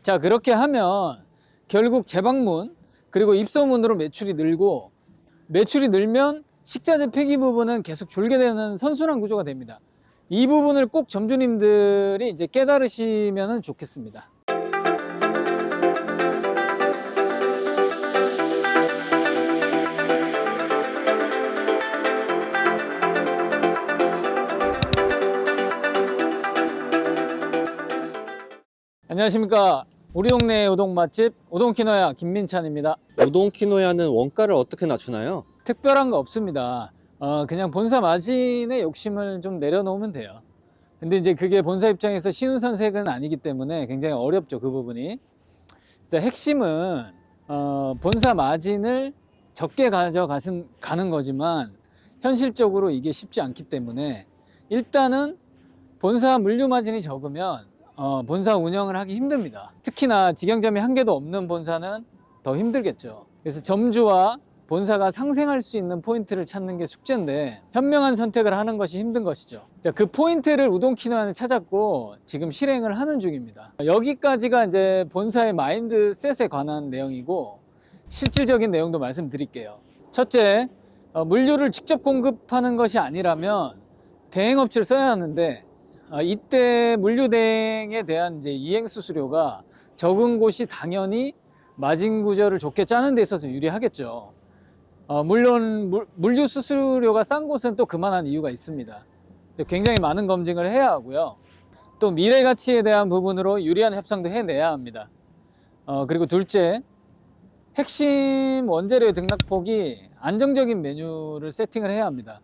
자, 그렇게 하면 결국 재방문 그리고 입소문으로 매출이 늘고, 매출이 늘면 식자재 폐기 부분은 계속 줄게 되는 선순환 구조가 됩니다. 이 부분을 꼭 점주님들이 이제 깨달으시면 좋겠습니다. 안녕하십니까. 우리 동네 우동 맛집 우동키노야 김민찬입니다. 우동키노야는 원가를 어떻게 낮추나요? 특별한 거 없습니다. 그냥 본사 마진의 욕심을 좀 내려놓으면 돼요. 근데 이제 그게 본사 입장에서 쉬운 선색은 아니기 때문에 굉장히 어렵죠, 그 부분이. 그래서 핵심은 본사 마진을 적게 가는 거지만 현실적으로 이게 쉽지 않기 때문에 일단은 본사 물류 마진이 적으면 본사 운영을 하기 힘듭니다. 특히나 직영점이 한 개도 없는 본사는 더 힘들겠죠. 그래서 점주와 본사가 상생할 수 있는 포인트를 찾는 게 숙제인데 현명한 선택을 하는 것이 힘든 것이죠. 자, 그 포인트를 우동키노야는 찾았고 지금 실행을 하는 중입니다. 여기까지가 이제 본사의 마인드셋에 관한 내용이고, 실질적인 내용도 말씀드릴게요. 첫째, 물류를 직접 공급하는 것이 아니라면 대행업체를 써야 하는데, 이때 물류 대행에 대한 이제 이행 수수료가 적은 곳이 당연히 마진 구조를 좋게 짜는 데 있어서 유리하겠죠. 물론 물류 수수료가 싼 곳은 또 그만한 이유가 있습니다. 굉장히 많은 검증을 해야 하고요. 또 미래 가치에 대한 부분으로 유리한 협상도 해내야 합니다. 그리고 둘째, 핵심 원재료 등락폭이 안정적인 메뉴를 세팅을 해야 합니다.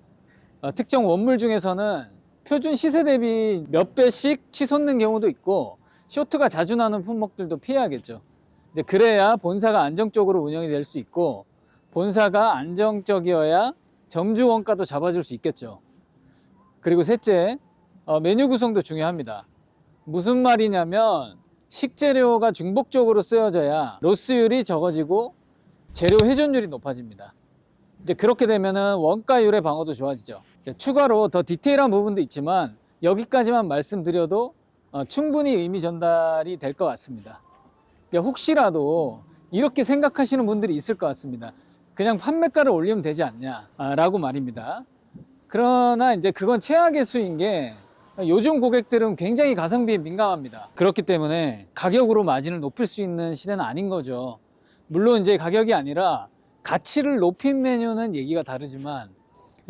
특정 원물 중에서는 표준 시세 대비 몇 배씩 치솟는 경우도 있고 쇼트가 자주 나는 품목들도 피해야겠죠. 이제 그래야 본사가 안정적으로 운영이 될 수 있고, 본사가 안정적이어야 점주 원가도 잡아줄 수 있겠죠. 그리고 셋째, 메뉴 구성도 중요합니다. 무슨 말이냐면 식재료가 중복적으로 쓰여져야 로스율이 적어지고 재료 회전율이 높아집니다. 이제 그렇게 되면은 원가율의 방어도 좋아지죠. 이제 추가로 더 디테일한 부분도 있지만 여기까지만 말씀드려도 충분히 의미 전달이 될 것 같습니다. 혹시라도 이렇게 생각하시는 분들이 있을 것 같습니다. 그냥 판매가를 올리면 되지 않냐라고 말입니다. 그러나 이제 그건 최악의 수인 게, 요즘 고객들은 굉장히 가성비에 민감합니다. 그렇기 때문에 가격으로 마진을 높일 수 있는 시대는 아닌 거죠. 물론 이제 가격이 아니라 가치를 높인 메뉴는 얘기가 다르지만,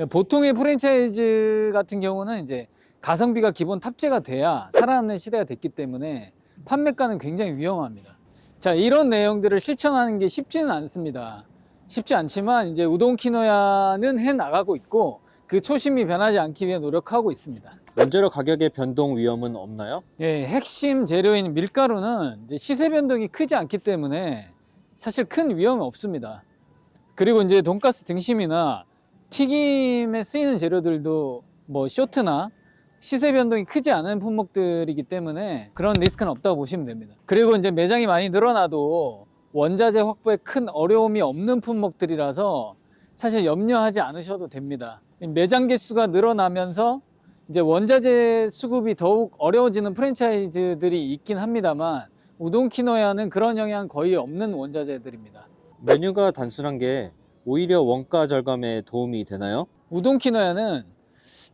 보통의 프랜차이즈 같은 경우는 이제 가성비가 기본 탑재가 돼야 살아남는 시대가 됐기 때문에 판매가는 굉장히 위험합니다. 자, 이런 내용들을 실천하는 게 쉽지는 않습니다. 쉽지 않지만 이제 우동키노야는 해 나가고 있고, 그 초심이 변하지 않기 위해 노력하고 있습니다. 원재료 가격의 변동 위험은 없나요? 예, 핵심 재료인 밀가루는 이제 시세 변동이 크지 않기 때문에 사실 큰 위험이 없습니다. 그리고 이제 돈가스 등심이나 튀김에 쓰이는 재료들도 뭐 쇼트나 시세 변동이 크지 않은 품목들이기 때문에 그런 리스크는 없다고 보시면 됩니다. 그리고 이제 매장이 많이 늘어나도 원자재 확보에 큰 어려움이 없는 품목들이라서 사실 염려하지 않으셔도 됩니다. 매장 개수가 늘어나면서 이제 원자재 수급이 더욱 어려워지는 프랜차이즈들이 있긴 합니다만, 우동키노야는 그런 영향 거의 없는 원자재들입니다. 메뉴가 단순한 게 오히려 원가 절감에 도움이 되나요? 우동키노야는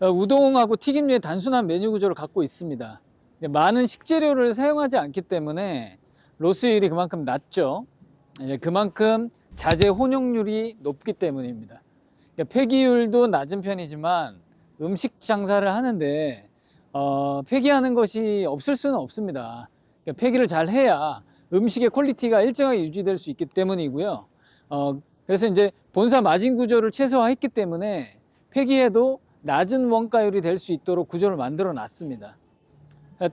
우동하고 튀김류의 단순한 메뉴 구조를 갖고 있습니다. 많은 식재료를 사용하지 않기 때문에 로스율이 그만큼 낮죠. 그만큼 자재 혼용률이 높기 때문입니다. 폐기율도 낮은 편이지만 음식 장사를 하는데 폐기하는 것이 없을 수는 없습니다. 폐기를 잘 해야 음식의 퀄리티가 일정하게 유지될 수 있기 때문이고요. 그래서 이제 본사 마진 구조를 최소화했기 때문에 폐기해도 낮은 원가율이 될 수 있도록 구조를 만들어 놨습니다.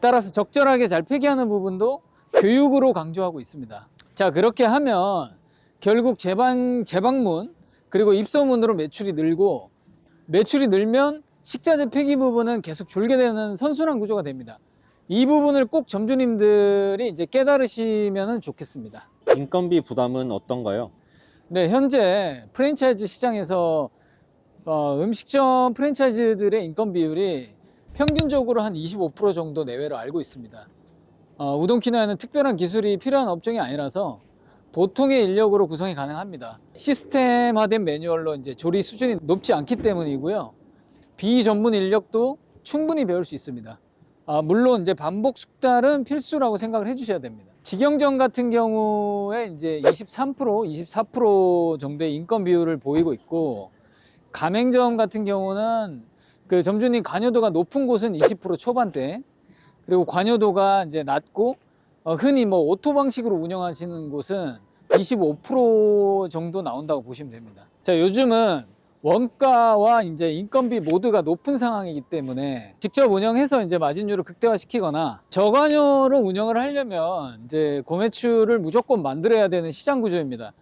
따라서 적절하게 잘 폐기하는 부분도 교육으로 강조하고 있습니다. 자, 그렇게 하면 결국 재방문 그리고 입소문으로 매출이 늘고, 매출이 늘면 식자재 폐기 부분은 계속 줄게 되는 선순환 구조가 됩니다. 이 부분을 꼭 점주님들이 이제 깨달으시면 좋겠습니다. 인건비 부담은 어떤가요? 네, 현재 프랜차이즈 시장에서 음식점 프랜차이즈들의 인건 비율이 평균적으로 한 25% 정도 내외로 알고 있습니다. 우동 키노야는 특별한 기술이 필요한 업종이 아니라서 보통의 인력으로 구성이 가능합니다. 시스템화된 매뉴얼로 이제 조리 수준이 높지 않기 때문이고요. 비전문 인력도 충분히 배울 수 있습니다. 물론 이제 반복 숙달은 필수라고 생각을 해주셔야 됩니다. 직영점 같은 경우에 이제 23%, 24% 정도의 인건 비율을 보이고 있고, 가맹점 같은 경우는 그 점주님 관여도가 높은 곳은 20% 초반대, 그리고 관여도가 이제 낮고 흔히 뭐 오토 방식으로 운영하시는 곳은 25% 정도 나온다고 보시면 됩니다. 자, 요즘은 원가와 이제 인건비 모두가 높은 상황이기 때문에 직접 운영해서 이제 마진율을 극대화시키거나 저관여로 운영을 하려면 이제 고매출을 무조건 만들어야 되는 시장 구조입니다.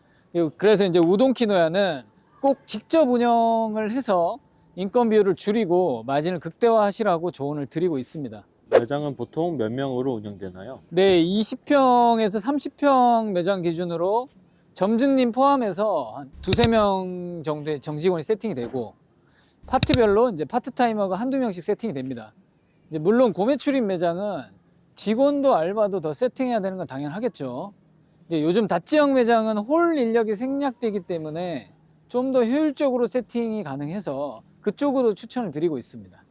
그래서 이제 우동 키노야는 꼭 직접 운영을 해서 인건 비율을 줄이고 마진을 극대화하시라고 조언을 드리고 있습니다. 매장은 보통 몇 명으로 운영되나요? 네, 20평에서 30평 매장 기준으로 점주님 포함해서 한 두세 명 정도의 정직원이 세팅이 되고, 파트별로 이제 파트타이머가 한두 명씩 세팅이 됩니다. 이제 물론 고매출인 매장은 직원도 알바도 더 세팅해야 되는 건 당연하겠죠. 이제 요즘 다찌형 매장은 홀 인력이 생략되기 때문에 좀 더 효율적으로 세팅이 가능해서 그쪽으로 추천을 드리고 있습니다.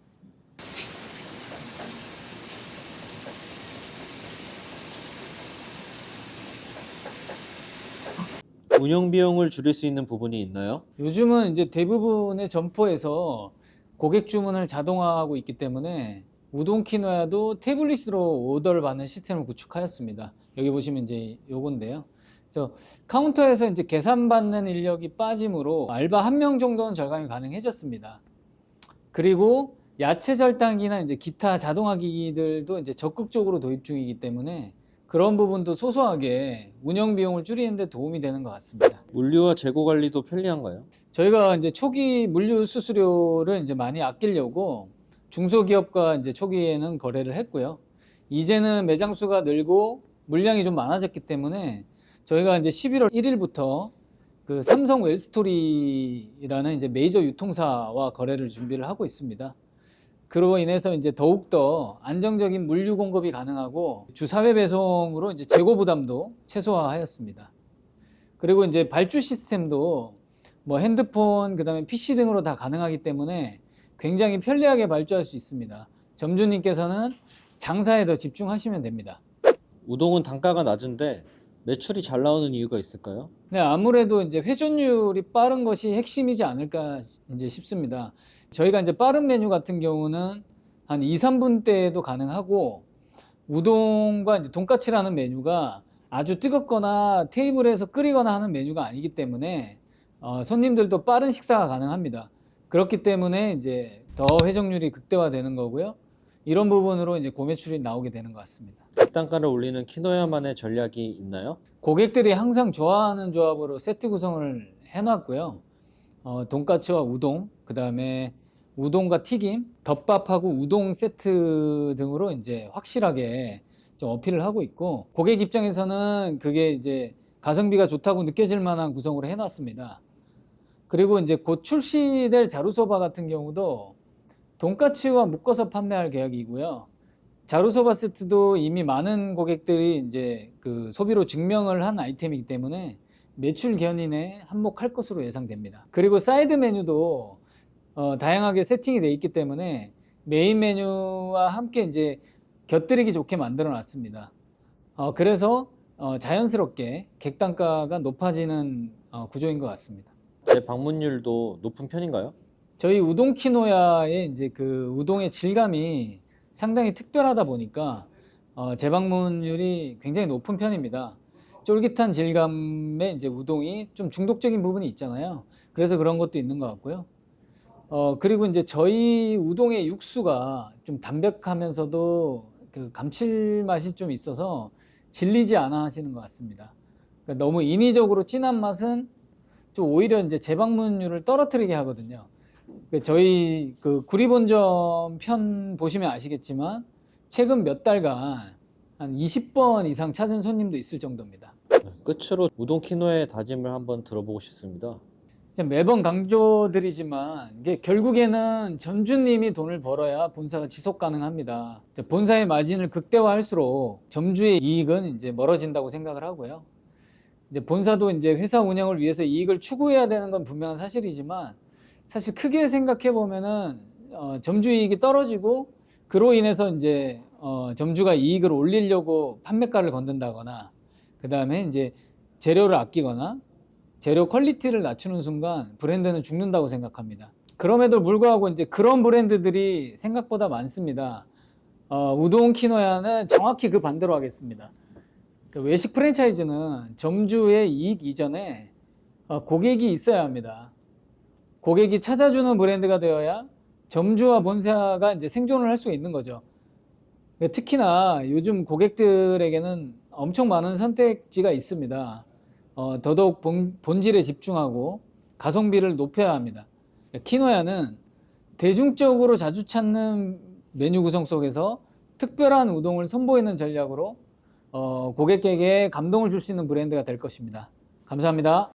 운영 비용을 줄일 수 있는 부분이 있나요? 요즘은 이제 대부분의 점포에서 고객 주문을 자동화하고 있기 때문에 우동 키노야도 태블릿으로 오더를 받는 시스템을 구축하였습니다. 여기 보시면 이제 요건데요. 그래서 카운터에서 이제 계산받는 인력이 빠짐으로 알바 한 명 정도는 절감이 가능해졌습니다. 그리고 야채 절단기나 이제 기타 자동화 기기들도 이제 적극적으로 도입 중이기 때문에 그런 부분도 소소하게 운영 비용을 줄이는 데 도움이 되는 것 같습니다. 물류와 재고 관리도 편리한가요? 저희가 이제 초기 물류 수수료를 이제 많이 아끼려고 중소기업과 이제 초기에는 거래를 했고요. 이제는 매장 수가 늘고 물량이 좀 많아졌기 때문에 저희가 이제 11월 1일부터 그 삼성 웰스토리라는 이제 메이저 유통사와 거래를 준비를 하고 있습니다. 그로 인해서 이제 더욱더 안정적인 물류 공급이 가능하고 주사회 배송으로 이제 재고 부담도 최소화하였습니다. 그리고 이제 발주 시스템도 뭐 핸드폰, 그다음에 PC 등으로 다 가능하기 때문에 굉장히 편리하게 발주할 수 있습니다. 점주님께서는 장사에 더 집중하시면 됩니다. 우동은 단가가 낮은데 매출이 잘 나오는 이유가 있을까요? 네, 아무래도 이제 회전율이 빠른 것이 핵심이지 않을까 이제 싶습니다. 저희가 이제 빠른 메뉴 같은 경우는 한 2, 3분대에도 가능하고, 우동과 이제 돈까츠라는 메뉴가 아주 뜨겁거나 테이블에서 끓이거나 하는 메뉴가 아니기 때문에 손님들도 빠른 식사가 가능합니다. 그렇기 때문에 이제 더 회전율이 극대화되는 거고요. 이런 부분으로 이제 고매출이 나오게 되는 것 같습니다. 객단가를 올리는 키노야만의 전략이 있나요? 고객들이 항상 좋아하는 조합으로 세트 구성을 해놨고요. 돈까츠와 우동, 그 다음에 우동과 튀김, 덮밥하고 우동 세트 등으로 이제 확실하게 좀 어필을 하고 있고, 고객 입장에서는 그게 이제 가성비가 좋다고 느껴질 만한 구성으로 해놨습니다. 그리고 이제 곧 출시될 자루소바 같은 경우도 돈까츠와 묶어서 판매할 계획이고요. 자루소바 세트도 이미 많은 고객들이 이제 그 소비로 증명을 한 아이템이기 때문에 매출 견인에 한몫할 것으로 예상됩니다. 그리고 사이드 메뉴도 다양하게 세팅이 되어 있기 때문에 메인 메뉴와 함께 이제 곁들이기 좋게 만들어 놨습니다. 그래서 자연스럽게 객단가가 높아지는 구조인 것 같습니다. 재방문율도 높은 편인가요? 저희 우동 키노야의 이제 그 우동의 질감이 상당히 특별하다 보니까 재방문율이 굉장히 높은 편입니다. 쫄깃한 질감의 이제 우동이 좀 중독적인 부분이 있잖아요. 그래서 그런 것도 있는 것 같고요. 그리고 이제 저희 우동의 육수가 좀 담백하면서도 그 감칠맛이 좀 있어서 질리지 않아 하시는 것 같습니다. 그러니까 너무 인위적으로 진한 맛은 좀 오히려 이제 재방문율을 떨어뜨리게 하거든요. 저희 그 구리본점 편 보시면 아시겠지만 최근 몇 달간 한 20번 이상 찾은 손님도 있을 정도입니다. 끝으로 우동 키노야의 다짐을 한번 들어보고 싶습니다. 이제 매번 강조드리지만 이게 결국에는 점주님이 돈을 벌어야 본사가 지속 가능합니다. 이제 본사의 마진을 극대화할수록 점주의 이익은 이제 멀어진다고 생각을 하고요. 이제 본사도 이제 회사 운영을 위해서 이익을 추구해야 되는 건 분명한 사실이지만 사실 크게 생각해 보면은 점주 이익이 떨어지고 그로 인해서 이제 점주가 이익을 올리려고 판매가를 건든다거나 그 다음에 이제 재료를 아끼거나 재료 퀄리티를 낮추는 순간 브랜드는 죽는다고 생각합니다. 그럼에도 불구하고 이제 그런 브랜드들이 생각보다 많습니다. 우동 키노야는 정확히 그 반대로 하겠습니다. 그 외식 프랜차이즈는 점주의 이익 이전에 고객이 있어야 합니다. 고객이 찾아주는 브랜드가 되어야 점주와 본사가 이제 생존을 할 수 있는 거죠. 특히나 요즘 고객들에게는 엄청 많은 선택지가 있습니다. 더더욱 본질에 집중하고 가성비를 높여야 합니다. 키노야는 대중적으로 자주 찾는 메뉴 구성 속에서 특별한 우동을 선보이는 전략으로 고객에게 감동을 줄 수 있는 브랜드가 될 것입니다. 감사합니다.